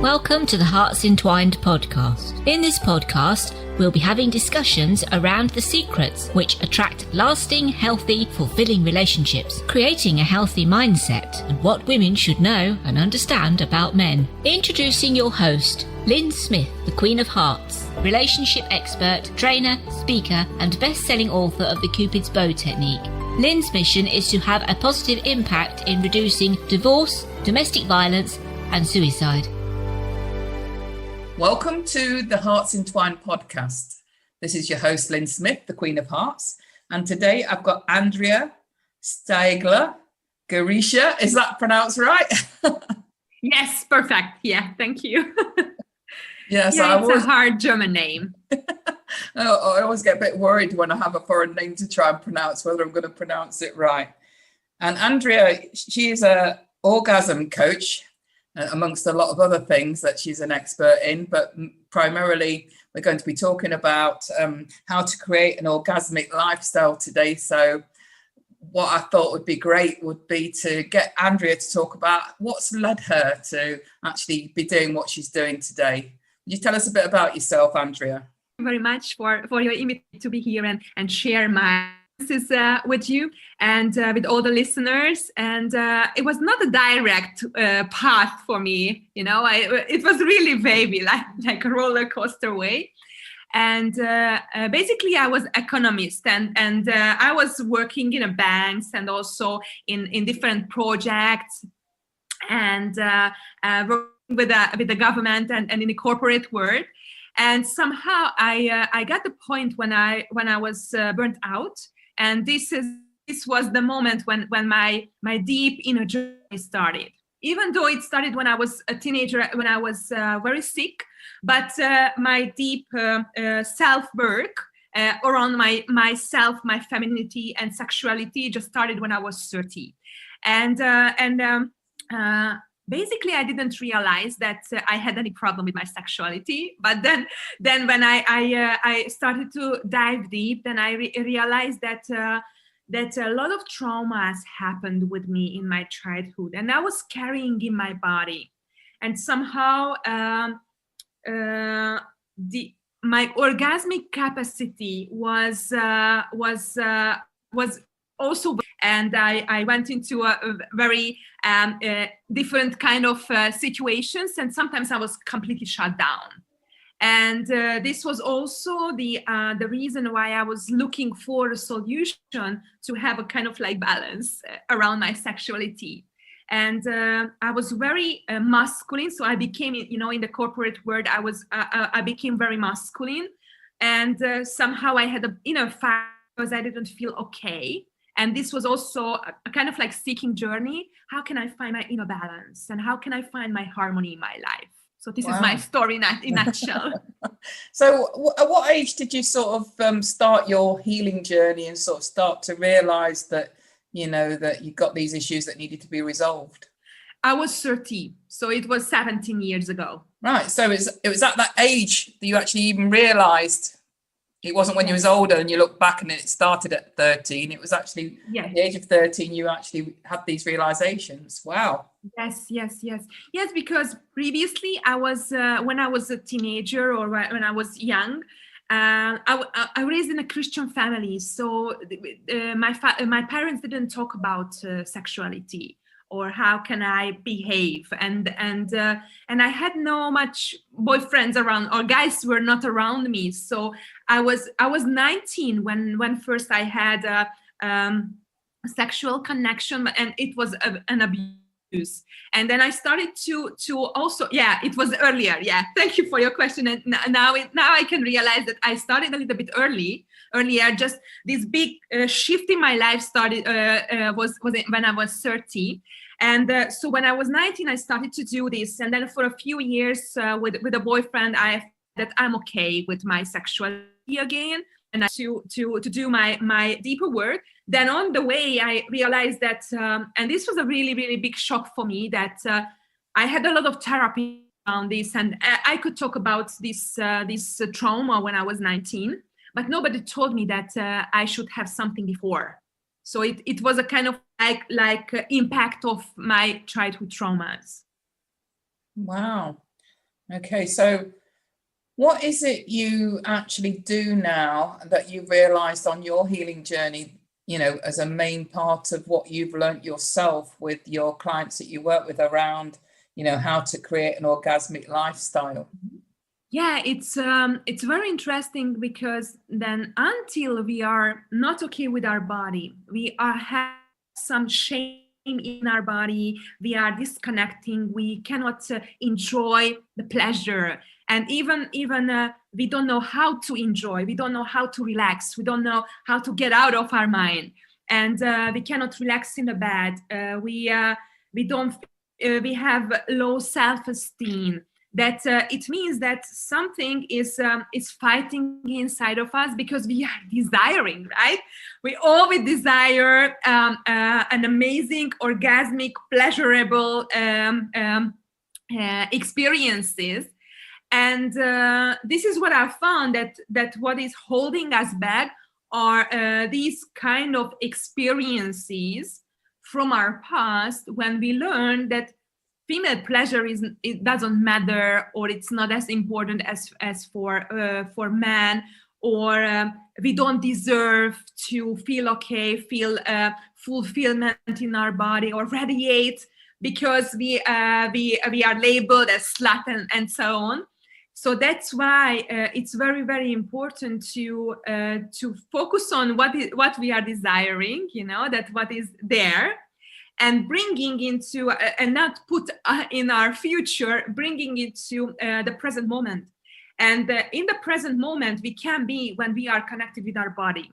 Welcome to the Hearts Entwined podcast. In this podcast, we'll be having discussions around the secrets which attract lasting, healthy, fulfilling relationships, creating a healthy mindset, and what women should know and understand about men. Introducing your host, Lyn Smith, the Queen of Hearts, relationship expert, trainer, speaker, and best-selling author of the Cupid's Bow technique. Lyn's mission is to have a positive impact in reducing divorce, domestic violence, and suicide. Welcome to the Hearts Entwined podcast. This is your host, Lyn Smith, the Queen of Hearts. And today I've got Andrea Steigler Girisha. Is that pronounced right? Yes, perfect. Yeah, thank you. Yes, yeah, it's a hard German name. I always get a bit worried when I have a foreign name to try and pronounce whether I'm going to pronounce it right. And Andrea, she is an orgasm coach, amongst a lot of other things that she's an expert in, but primarily we're going to be talking about how to create an orgasmic lifestyle today. So what I thought would be great would be to get Andrea to talk about what's led her to actually be doing what she's doing today. Would you tell us a bit about yourself, Andrea? Thank you very much for your invitation to be here and share my experiences with you and with all the listeners. And it was not a direct path for me, you know. It was really wavy, like a roller coaster way. And basically, I was economist, and I was working in a banks and also in different projects, and working with the government and in the corporate world. And somehow I got the point when I was burnt out. And this was the moment when my deep inner journey started. Even though it started when I was a teenager, when I was very sick, but my deep self-work around myself, my femininity and sexuality just started when I was 30. And basically, I didn't realize that I had any problem with my sexuality. But then when I started to dive deep, then I realized that a lot of traumas happened with me in my childhood, and I was carrying in my body. And somehow my orgasmic capacity was also, and I went into a very different kind of situations, and sometimes I was completely shut down. And this was also the reason why I was looking for a solution to have a kind of like balance around my sexuality. And I was very masculine, so I became, you know, in the corporate world, I became very masculine, and somehow I had an inner fight because I didn't feel okay. And this was also a kind of like seeking journey. How can I find my inner balance, and how can I find my harmony in my life? So this is my story in a nutshell. So at what age did you sort of start your healing journey and sort of start to realize that, you know, that you got these issues that needed to be resolved? I was 30, so it was 17 years ago. Right. So it was at that age that you actually even realized. It wasn't when you was older and you look back and it started at 13. It was actually at the age of 13 you actually had these realizations. Wow. Yes, because previously I was when I was a teenager or when I was young, I raised in a Christian family. So my parents didn't talk about sexuality or how can I behave, and I had no much boyfriends around, or guys were not around me. So I was 19 when first I had a sexual connection, and it was an abuse. And then I started to also, it was earlier. Yeah, thank you for your question. And now I can realize that I started a little bit earlier. Just this big shift in my life started was when I was 30. And so when I was 19, I started to do this. And then for a few years with a boyfriend, that I'm okay with my sexuality again, and to do my deeper work. Then on the way, I realized that, and this was a really, really big shock for me, that I had a lot of therapy around this, and I could talk about this trauma when I was 19, but nobody told me that I should have something before. So it was a kind of like impact of my childhood traumas. Wow. Okay, so what is it you actually do now that you realized on your healing journey, as a main part of what you've learned yourself with your clients that you work with around, how to create an orgasmic lifestyle? Yeah, it's very interesting, because then until we are not okay with our body, we have some shame in our body, we are disconnecting, we cannot enjoy the pleasure, and even we don't know how to enjoy, we don't know how to relax, we don't know how to get out of our mind, and we cannot relax in the bed. We have low self-esteem. That it means that something is fighting inside of us, because we are desiring, right? We always desire an amazing, orgasmic, pleasurable experiences. And this is what I found, that what is holding us back are these kind of experiences from our past, when we learn that female pleasure it doesn't matter, or it's not as important as for men, or we don't deserve to feel okay, feel fulfillment in our body, or radiate, because we are labeled as slut and so on. So that's why it's very, very important to focus on what we are desiring, that what is there, and bringing into and not put in our future, bringing it to the present moment. And in the present moment, we can be when we are connected with our body.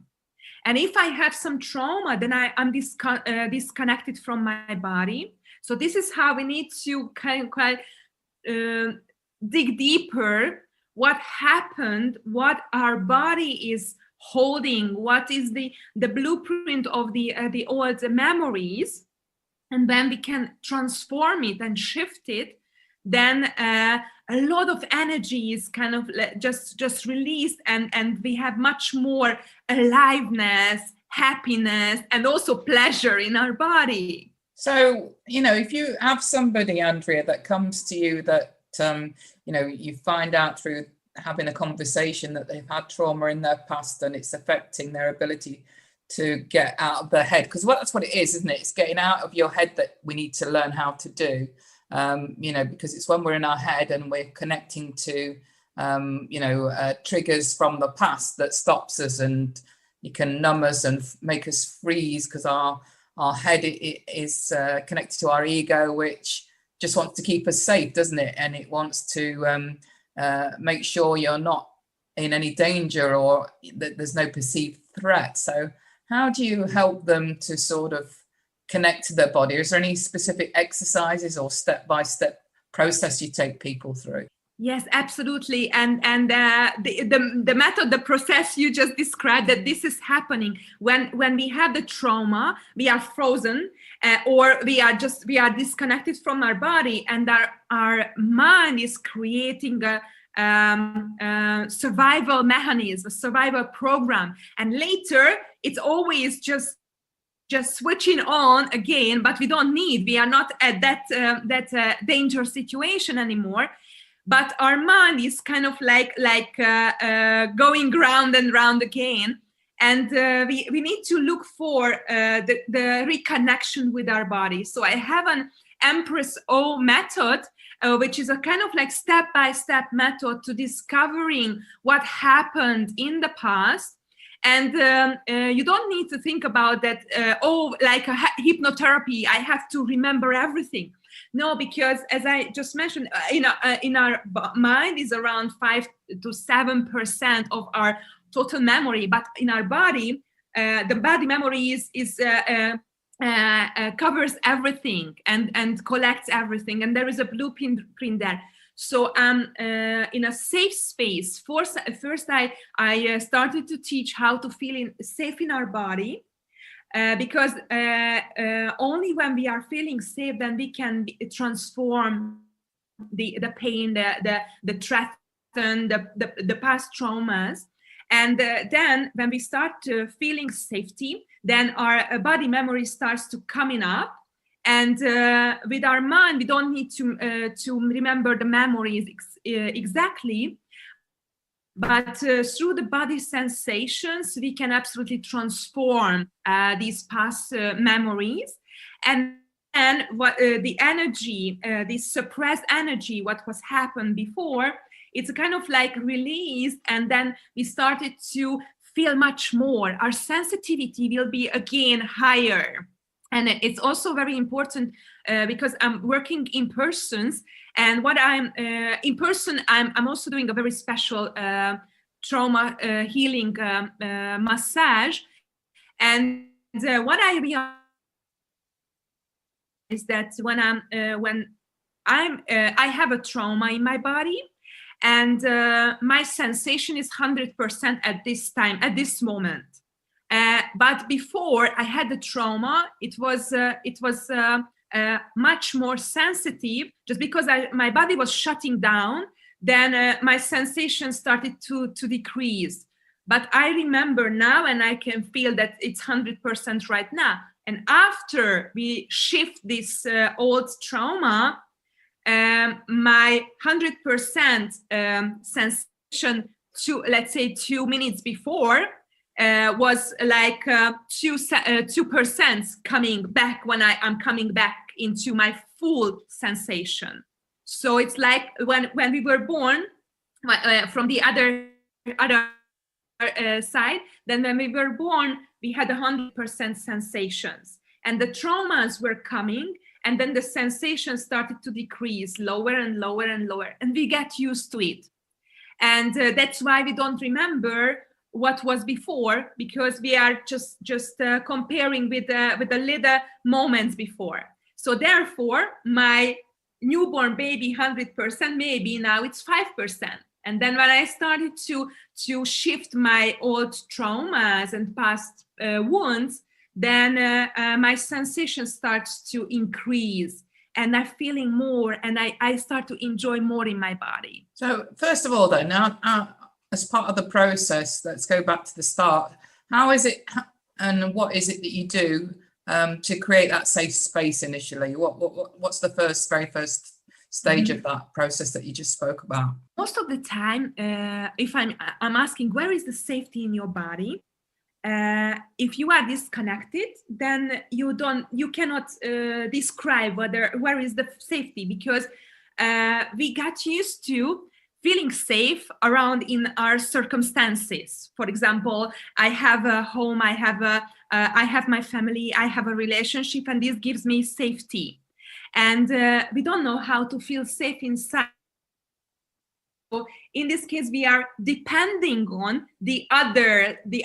And if I have some trauma, then I'm disconnected from my body. So this is how we need to kind of dig deeper. What happened? What our body is holding? What is the blueprint of the old memories? And then we can transform it and shift it, then a lot of energy is kind of just released, and we have much more aliveness, happiness, and also pleasure in our body. So, if you have somebody, Andrea, that comes to you that, you find out through having a conversation that they've had trauma in their past and it's affecting their ability to get out of their head, because that's what it is, isn't it? It's getting out of your head that we need to learn how to do, because it's when we're in our head and we're connecting to, triggers from the past that stops us, and you can numb us and make us freeze, because our head is connected to our ego, which just wants to keep us safe, doesn't it? And it wants to make sure you're not in any danger, or that there's no perceived threat. So how do you help them to sort of connect to their body? Is there any specific exercises or step-by-step process you take people through? Yes, absolutely. And the method, the process you just described, that this is happening when we have the trauma, we are frozen, or we are disconnected from our body, and our mind is creating a survival mechanism, a survival program, and later it's always just switching on again, but we are not at that danger situation anymore. But our mind is kind of like going round and round again, and we need to look for the reconnection with our body. So I have an Empress O method, which is a kind of like step-by-step method to discovering what happened in the past. And you don't need to think about that, like a hypnotherapy, I have to remember everything. No, because as I just mentioned, in our mind is around 5 to 7% of our total memory, but in our body, the body memory covers everything and collects everything, and there is a blueprint there. So in a safe space. First, I started to teach how to feel safe in our body, because only when we are feeling safe, then we can transform the pain, the threat, the past traumas. And then when we start feeling safety, then our body memory starts to coming up, And with our mind, we don't need to remember the memories exactly. But through the body sensations, we can absolutely transform these past memories. And what the energy, this suppressed energy, what was happened before, it's kind of like released, and then we started to feel much more. Our sensitivity will be again higher. And it's also very important because I'm working in persons, and what I'm in person, I'm also doing a very special trauma healing massage. And what I realized is that when I have a trauma in my body, and my sensation is 100% at this time, at this moment. But before I had the trauma, it was much more sensitive. Just because my body was shutting down, then my sensation started to decrease. But I remember now, and I can feel that it's 100% right now. And after we shift this old trauma, my 100% sensation to, let's say, 2 minutes before was like 2% coming back when I'm coming back into my full sensation. So it's like when we were born, from the other side, then when we were born, we had 100% sensations, and the traumas were coming. And then the sensation started to decrease lower and lower and lower. And we get used to it. And that's why we don't remember what was before, because we are just comparing with the little moments before. So therefore, my newborn baby, 100%, maybe now it's 5%. And then when I started to shift my old traumas and past wounds, then my sensation starts to increase, and I'm feeling more, and I start to enjoy more in my body. So first of all, then, now, as part of the process, let's go back to the start. How is it, and what is it that you do to create that safe space initially? What's the very first stage of that process that you just spoke about? Most of the time, if I'm asking, where is the safety in your body? If you are disconnected, then you cannot describe where is the safety, because we got used to feeling safe around in our circumstances. For example, I have a home, I have my family, I have a relationship, and this gives me safety. And we don't know how to feel safe inside. So in this case, we are depending on the others, the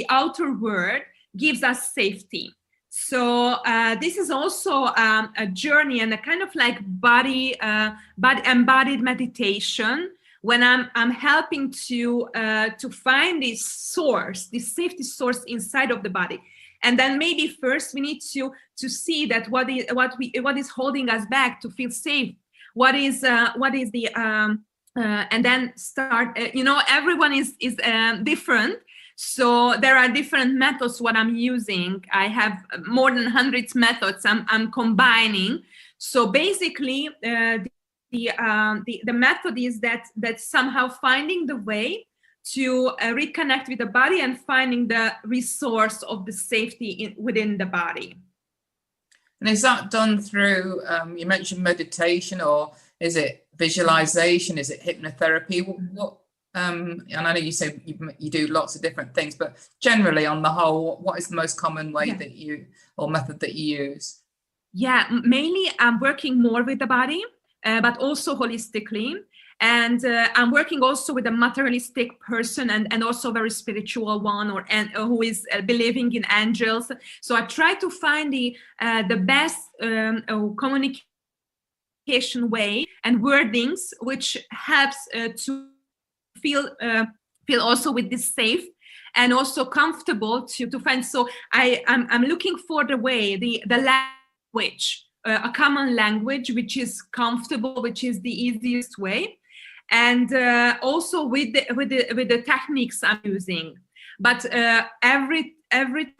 outer world gives us safety. So this is also a journey and a kind of like body embodied meditation, when I'm helping to find this source, this safety source inside of the body. And then maybe first we need to see that what is holding us back to feel safe. What is the and then start, everyone is different. So there are different methods what I'm using. I have more than 100 methods I'm combining. So basically the method is that somehow finding the way to reconnect with the body and finding the resource of the safety within the body. And is that done through, you mentioned meditation, or is it visualization? Is it hypnotherapy? What and I know you say you do lots of different things, but generally on the whole, what is the most common way that you, or method that you use? Yeah, mainly I'm working more with the body, but also holistically. And I'm working also with a materialistic person and also very spiritual one, who is believing in angels. So I try to find the best communication way and wordings which helps to feel also with this safe and also comfortable to find. So I'm looking for the way, the language, a common language which is comfortable, which is the easiest way. And also with the techniques I'm using. But every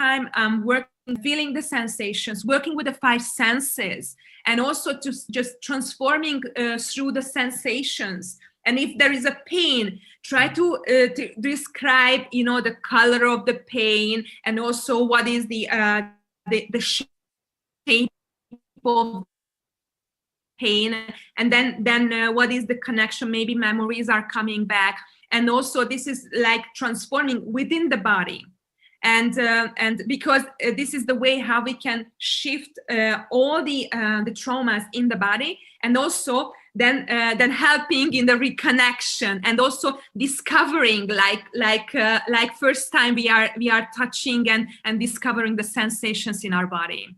time I'm working feeling the sensations, working with the five senses, and also to just transforming through the sensations. And if there is a pain, try to describe, the color of the pain, and also what is the shape of pain, and then what is the connection. Maybe memories are coming back, and also this is like transforming within the body. And because this is the way how we can shift all the traumas in the body, and also then helping in the reconnection, and also discovering like first time we are touching and discovering the sensations in our body.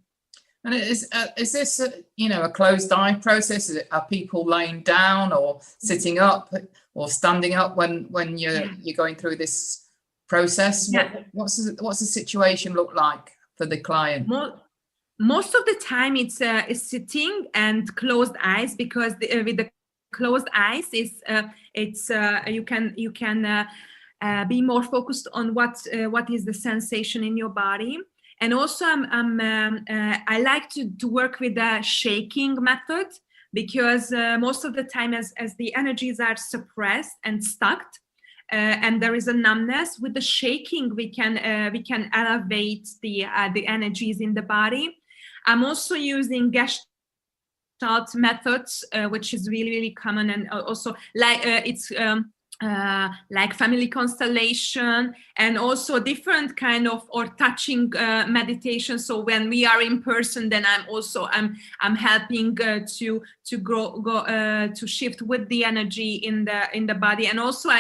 And is this a closed eye process? Are people laying down or sitting up or standing up when you're going through this process? Yeah. What's the situation look like for the client? Most of the time it's sitting and closed eyes, because with the closed eyes you can be more focused on what is the sensation in your body. And also I like to work with the shaking method, because most of the time as the energies are suppressed and stuck, and there is a numbness, with the shaking we can elevate the energies in the body. I'm also using Gestalt methods, which is really, really common, and also like it's like family constellation, and also different kind of or touching meditation. So when we are in person, then I'm helping to go to shift with the energy in the body. And also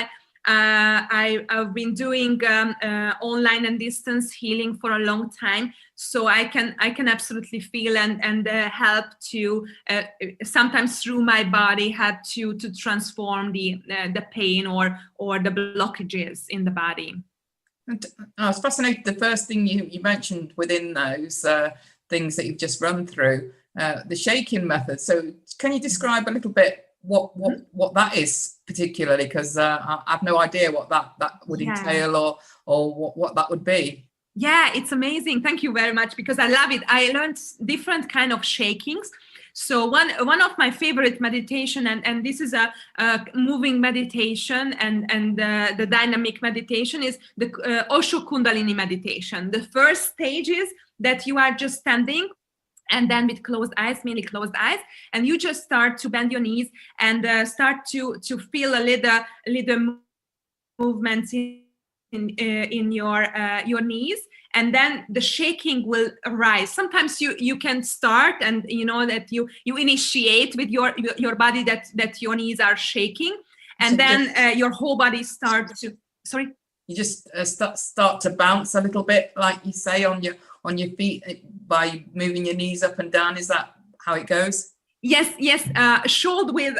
I've been doing online and distance healing for a long time, so I can absolutely feel and help to sometimes through my body help to transform the pain or the blockages in the body. And I was fascinated. The first thing you mentioned within those things that you've just run through, the shaking method. So can you describe a little bit what that is particularly, because I have no idea what that would entail or what that would be. Yeah, it's amazing. Thank you very much, because I love it. I learned different kind of shakings. So one of my favorite meditation, and this is a moving meditation and the dynamic meditation, is the Osho Kundalini meditation. The first stage is that you are just standing, and then with closed eyes, mainly closed eyes, and you just start to bend your knees and start to feel a little movements in your knees, and then the shaking will arise. Sometimes you can start, and that you initiate with your body that your knees are shaking, and so then your whole body starts to. Sorry. You just start to bounce a little bit, like you say, on your feet by moving your knees up and down. Is that how it goes? Yes. Shoulder with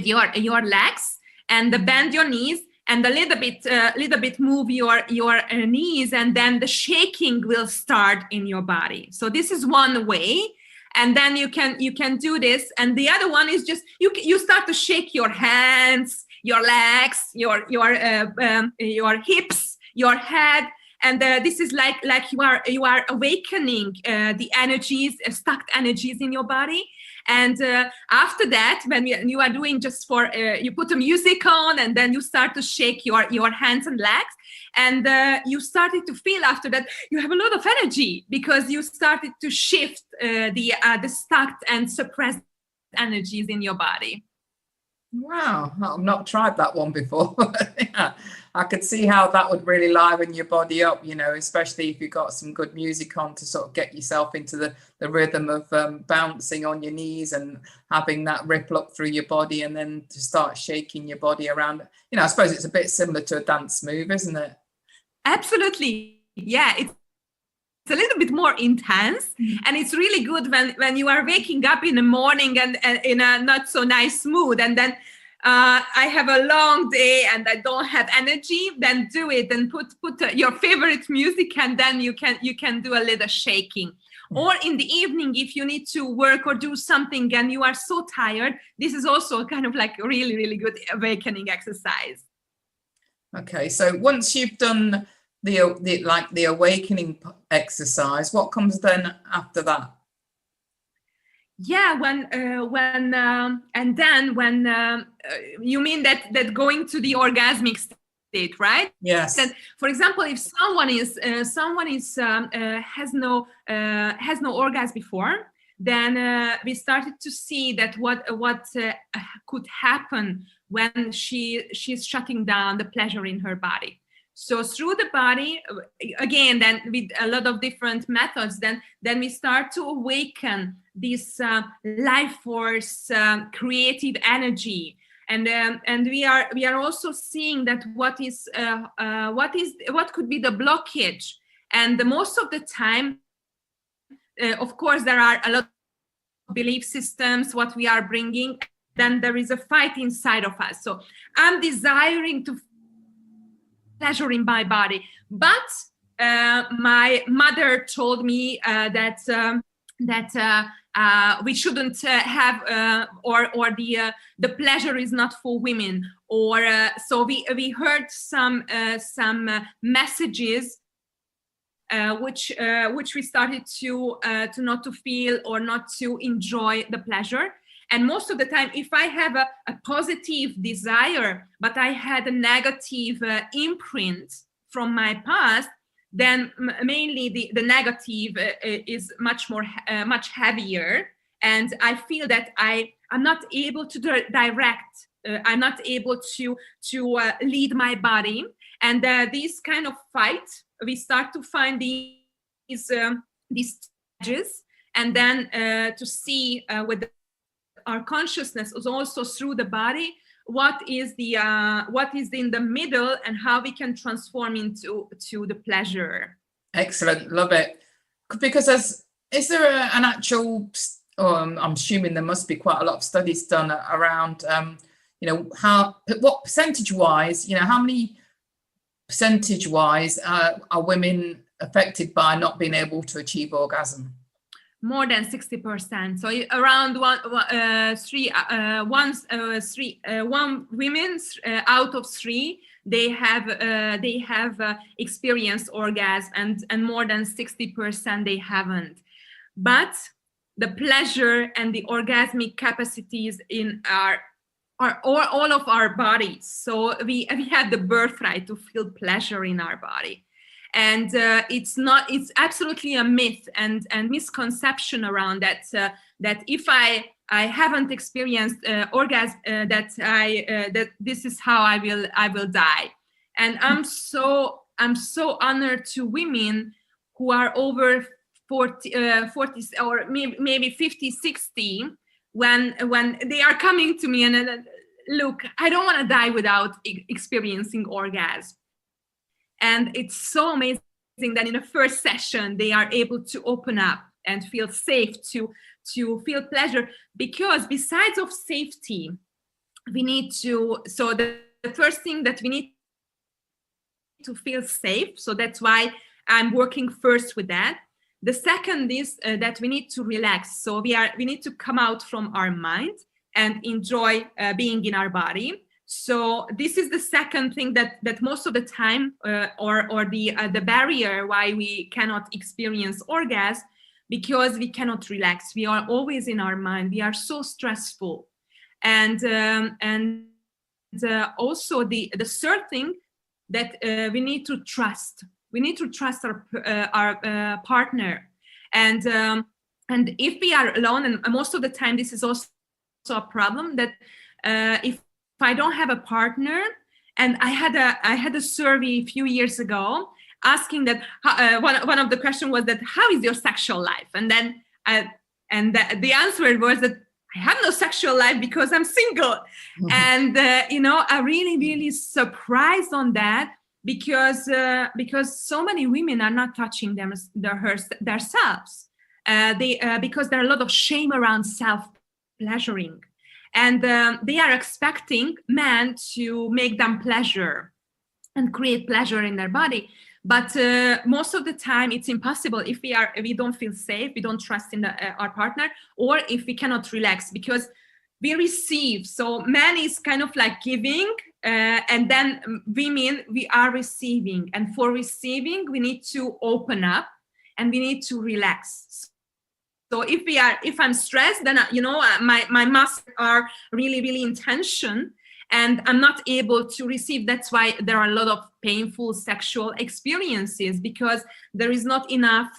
your legs, and bend your knees, and a little bit move your knees, and then the shaking will start in your body. So this is one way, and then you can do this. And the other one is just you start to shake your hands, your legs, your hips, your head. And this is like you are awakening the energies, stuck energies in your body. And after that, when you are doing just for, you put the music on, and then you start to shake your hands and legs. And you started to feel after that you have a lot of energy, because you started to shift the stuck and suppressed energies in your body. Wow, I've not tried that one before. Yeah, I could see how that would really liven your body up, especially if you've got some good music on to sort of get yourself into the rhythm of bouncing on your knees and having that ripple up through your body, and then to start shaking your body around. I suppose it's a bit similar to a dance move, isn't it? Absolutely. Yeah, it's a little bit more intense, and it's really good when you are waking up in the morning and in a not so nice mood, and then I have a long day and I don't have energy. Then do it and put your favorite music, and then you can do a little shaking. Or in the evening, if you need to work or do something and you are so tired, this is also kind of like a really, really good awakening exercise. Okay, so once you've done the awakening exercise, what comes then after that? Yeah, when you mean that going to the orgasmic state, right? Yes. And for example, if someone has no orgasm before, then we started to see that what could happen when she's shutting down the pleasure in her body. So through the body, again, then with a lot of different methods, then we start to awaken this life force, creative energy, and we are also seeing that what could be the blockage. And most of the time, of course, there are a lot of belief systems what we are bringing. Then there is a fight inside of us. So I'm desiring to pleasure in my body, but my mother told me that we shouldn't have or the pleasure is not for women, or so we heard some messages which we started to not to feel or not to enjoy the pleasure. And most of the time, if I have a positive desire, but I had a negative imprint from my past, then mainly the negative is much heavier. And I feel that I'm not able to direct, I'm not able to lead my body. And this kind of fight, we start to find these stages, and then to see with our consciousness is also through the body what is in the middle and how we can transform into the pleasure. Excellent, love it. Because is there an actual, I'm assuming there must be quite a lot of studies done around what percentage wise, how many percentage wise are women affected by not being able to achieve orgasm? More than 60%. So around one women out of three, they have experienced orgasm, and more than 60% they haven't. But the pleasure and the orgasmic capacities in all of our bodies. So we have the birthright to feel pleasure in our body. And it's absolutely a myth and misconception around that if I haven't experienced orgasm, that this is how I will die. And I'm so honored to women who are over 40 or maybe 50, 60, when they are coming to me and look, I don't want to die without experiencing orgasm. And it's so amazing that in the first session, they are able to open up and feel safe to feel pleasure. Because besides of safety, we need to, so the first thing that we need to feel safe. So that's why I'm working first with that. The second is that we need to relax. So we need to come out from our mind and enjoy being in our body. So this is the second thing that most of the time, or the barrier why we cannot experience orgasm, because we cannot relax. We are always in our mind. We are so stressful, and also the third thing that we need to trust. We need to trust our partner, and if we are alone, and most of the time this is also a problem, that if I don't have a partner, and I had a survey a few years ago asking that one of the questions was that how is your sexual life, and then the answer was that I have no sexual life because I'm single. Mm-hmm. And I really surprised on that, because so many women are not touching themselves, because there are a lot of shame around self-pleasuring. And they are expecting men to make them pleasure and create pleasure in their body. But most of the time, it's impossible if we don't feel safe, we don't trust in our partner, or if we cannot relax, because we receive. So man is kind of like giving, And then women, we are receiving, and for receiving we need to open up and we need to relax. So if I'm stressed, then my muscles are really in tension, and I'm not able to receive. That's why there are a lot of painful sexual experiences, because there is not enough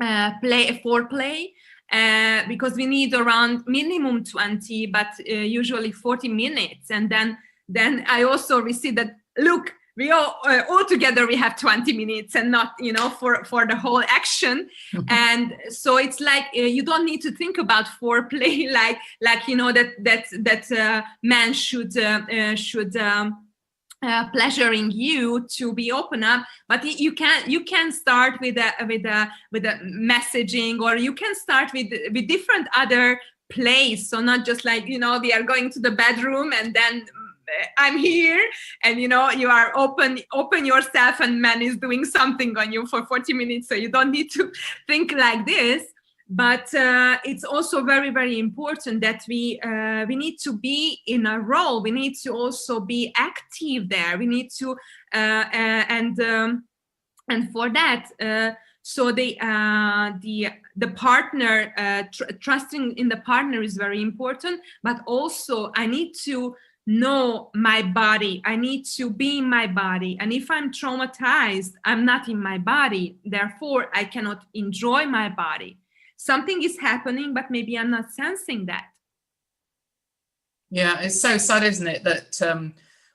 foreplay. Because we need around minimum 20, but usually 40 minutes. And then I also receive that, look, we all together we have 20 minutes and not, for the whole action. And so it's like you don't need to think about foreplay like that man should pleasuring you to be open up, but you can start with a messaging, or you can start with different other plays. So not just like, we are going to the bedroom and then I'm here, and you are open yourself and man is doing something on you for 40 minutes. So you don't need to think like this. But it's also very, very important that we need to be in a role. We need to also be active there. We need to and for that, so the partner, trusting in the partner is very important. But also, I need to know my body. I need to be in my body. And if I'm traumatized, I'm not in my body. Therefore, I cannot enjoy my body. Something is happening, but maybe I'm not sensing that. Yeah, it's so sad, isn't it, that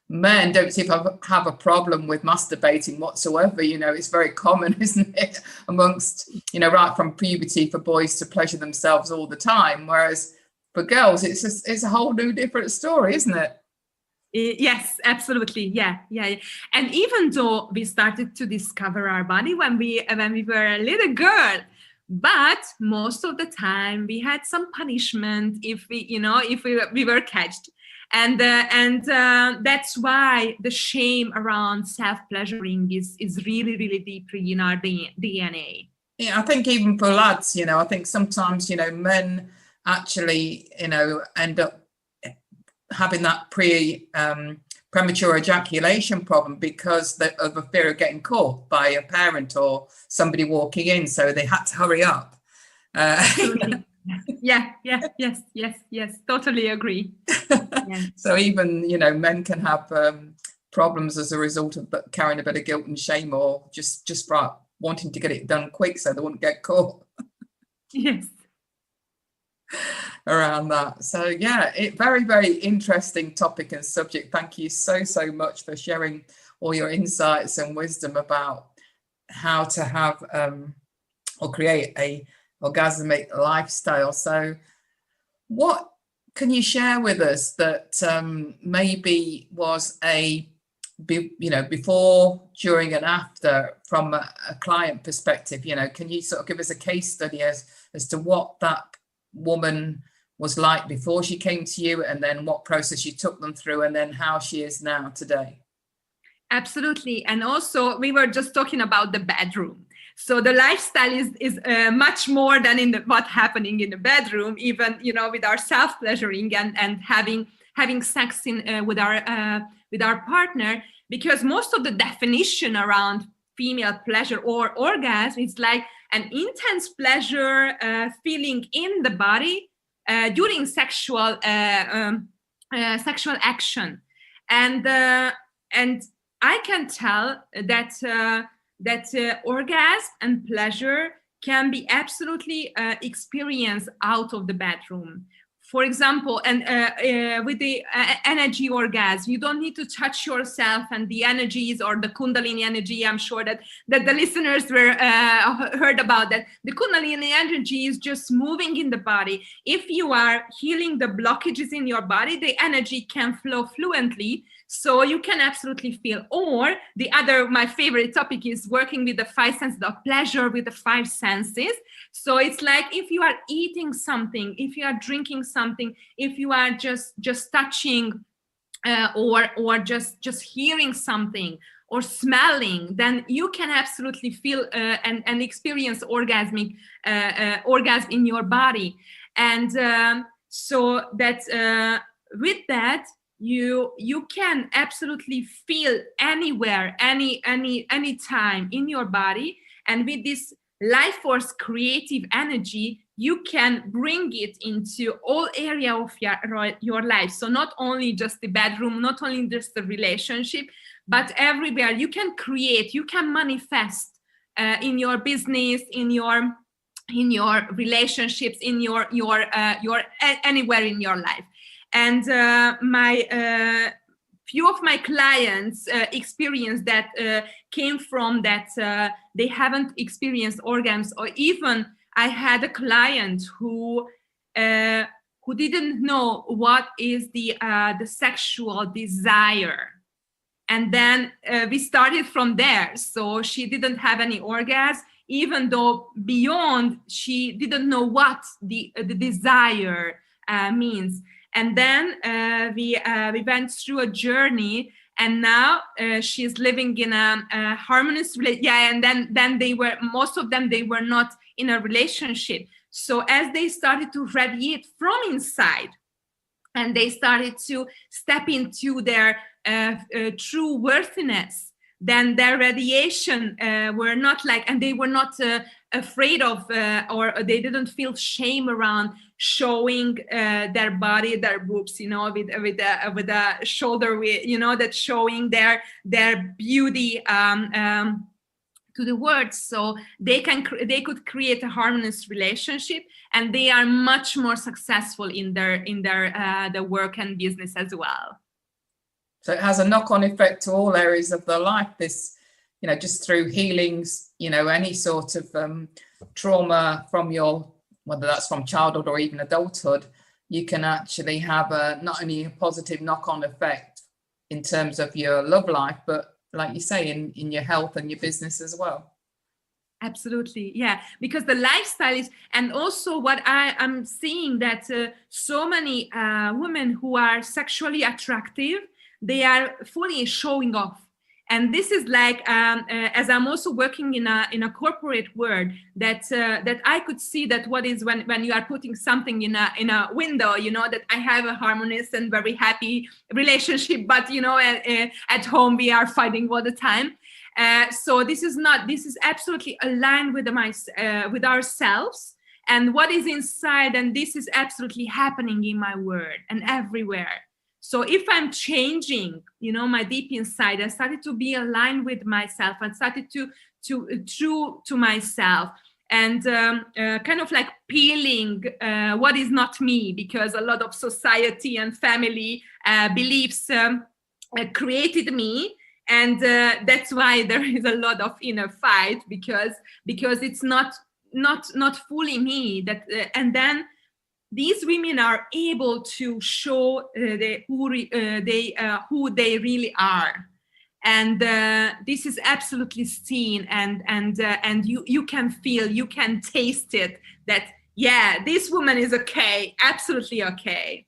men don't seem to have a problem with masturbating whatsoever. It's very common, isn't it, amongst, right from puberty, for boys to pleasure themselves all the time. Whereas for girls, it's a whole new different story, isn't it? Yes, absolutely. Yeah. And even though we started to discover our body when we were a little girl, but most of the time we had some punishment if we were catched, and that's why the shame around self-pleasuring is really, really deeply in our DNA. Yeah, I think even for lads, I think sometimes men actually end up having that premature ejaculation problem because of a fear of getting caught by a parent or somebody walking in, so they had to hurry up. Yes, totally agree. Yeah. So even men can have problems as a result of carrying a bit of guilt and shame, or just for wanting to get it done quick so they wouldn't get caught. Yes. Around that. So yeah, very, very interesting topic and subject. Thank you so much for sharing all your insights and wisdom about how to have or create a orgasmic lifestyle. So what can you share with us that maybe was before, during and after from a client perspective? Can you sort of give us a case study as to what that woman was like before she came to you, and then what process you took them through, and then how she is now today? Absolutely. And also, we were just talking about the bedroom. So the lifestyle is much more than what's happening in the bedroom, even with our self-pleasuring and having sex with our partner, because most of the definition around female pleasure or orgasm is like an intense pleasure feeling in the body during sexual action, and I can tell that orgasm and pleasure can be absolutely experienced out of the bedroom. For example, and with the energy orgasm, you don't need to touch yourself and the energies or the Kundalini energy. I'm sure that the listeners heard about that. The Kundalini energy is just moving in the body. If you are healing the blockages in your body, the energy can flow fluently. So you can absolutely feel. Or my favorite topic is working with the five senses of pleasure with the five senses. So it's like if you are eating something, if you are drinking something, if you are just touching or just hearing something or smelling, then you can absolutely feel and experience orgasm in your body. And so that with that, you can absolutely feel anywhere, any time in your body. And with this life force creative energy, you can bring it into all area of your life. So not only just the bedroom, not only just the relationship, but everywhere. You can create, you can manifest in your business, in your relationships, in your anywhere in your life. And my few of my clients experience that came from that they haven't experienced orgasms. Or even I had a client who didn't know what is the sexual desire. And then we started from there. So she didn't have any orgasm, even though beyond she didn't know what the desire means. And then we went through a journey, and now she's living in a harmonious relationship. Yeah, and then most of them, they were not in a relationship. So as they started to radiate from inside, and they started to step into their true worthiness, then their radiation were not like, and they were not afraid of, or they didn't feel shame around showing their body, their boobs, with a shoulder, that showing their beauty to the world. So they could create a harmonious relationship, and they are much more successful in their work and business as well. So it has a knock-on effect to all areas of their life. This, just through healings, any sort of trauma from whether that's from childhood or even adulthood, you can actually have not only a positive knock-on effect in terms of your love life, but like you say, in your health and your business as well. Absolutely, yeah, because the lifestyle is, and also what I'm seeing that so many women who are sexually attractive, they are fully showing off. And this is like, as I'm also working in a corporate world, that I could see that what is when you are putting something in a window, that I have a harmonious and very happy relationship, but at home we are fighting all the time. So this is absolutely aligned with with ourselves and what is inside, and this is absolutely happening in my world and everywhere. So if I'm changing, my deep inside, I started to be aligned with myself and started to true to myself, and kind of like peeling what is not me, because a lot of society and family beliefs created me. And that's why there is a lot of inner fight, because it's not fully me. That and then these women are able to show who they really are, and this is absolutely seen, and you can feel, you can taste it, that this woman is okay, absolutely okay.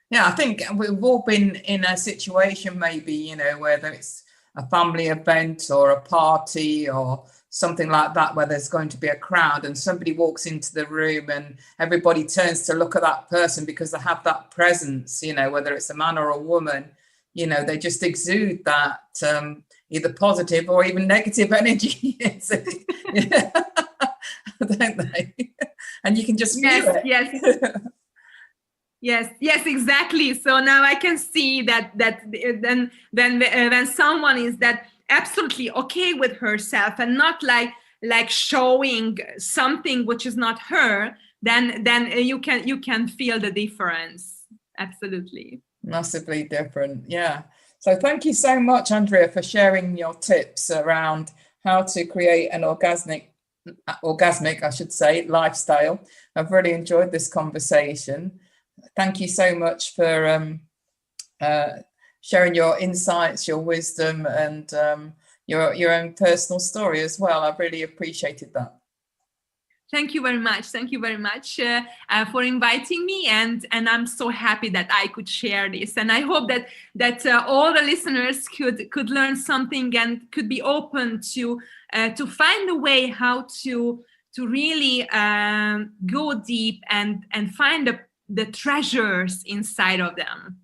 Yeah, I think we've all been in a situation, maybe, whether it's a family event or a party or something like that, where there's going to be a crowd and somebody walks into the room and everybody turns to look at that person because they have that presence, whether it's a man or a woman, they just exude that either positive or even negative energy. Don't they? And you can just feel it. Yes, exactly. So now I can see that then when someone is that absolutely okay with herself and not like showing something which is not her, then you can feel the difference. Absolutely. Massively different. Yeah. So thank you so much, Andrea, for sharing your tips around how to create an orgasmic, I should say, lifestyle. I've really enjoyed this conversation. Thank you so much for sharing your insights, your wisdom, and your own personal story as well. I really appreciated that. Thank you very much. Thank you very much for inviting me, and I'm so happy that I could share this. And I hope that all the listeners could learn something and could be open to find a way how to really go deep and find the treasures inside of them.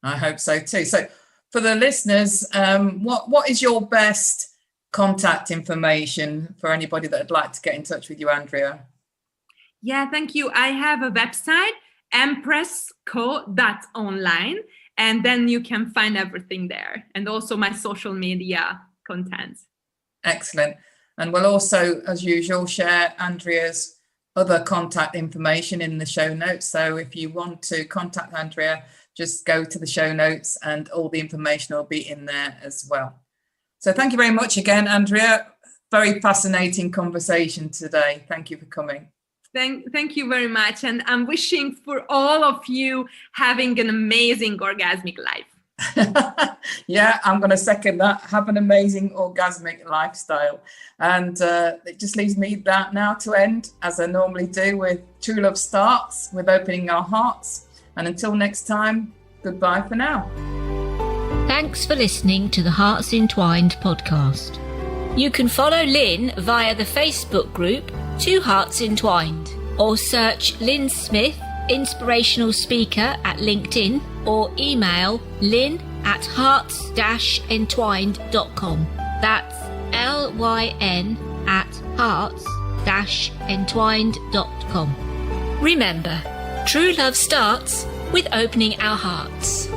I hope so too. So for the listeners, what is your best contact information for anybody that would like to get in touch with you, Andrea? Yeah, thank you. I have a website, empressco.online, and then you can find everything there, and also my social media content. Excellent. And we'll also, as usual, share Andrea's other contact information in the show notes. So if you want to contact Andrea, just go to the show notes and all the information will be in there as well. So thank you very much again, Andrea. Very fascinating conversation today. Thank you for coming. Thank you very much. And I'm wishing for all of you having an amazing orgasmic life. Yeah, I'm going to second that. Have an amazing orgasmic lifestyle. And it just leaves me that now to end, as I normally do, with true love starts with opening our hearts. And until next time, goodbye for now. Thanks for listening to the Hearts Entwined podcast. You can follow Lyn via the Facebook group Two Hearts Entwined, or search Lyn Smith, inspirational speaker, at LinkedIn, or email lyn@hearts-entwined.com. That's LYN@hearts-entwined.com. Remember, true love starts with opening our hearts.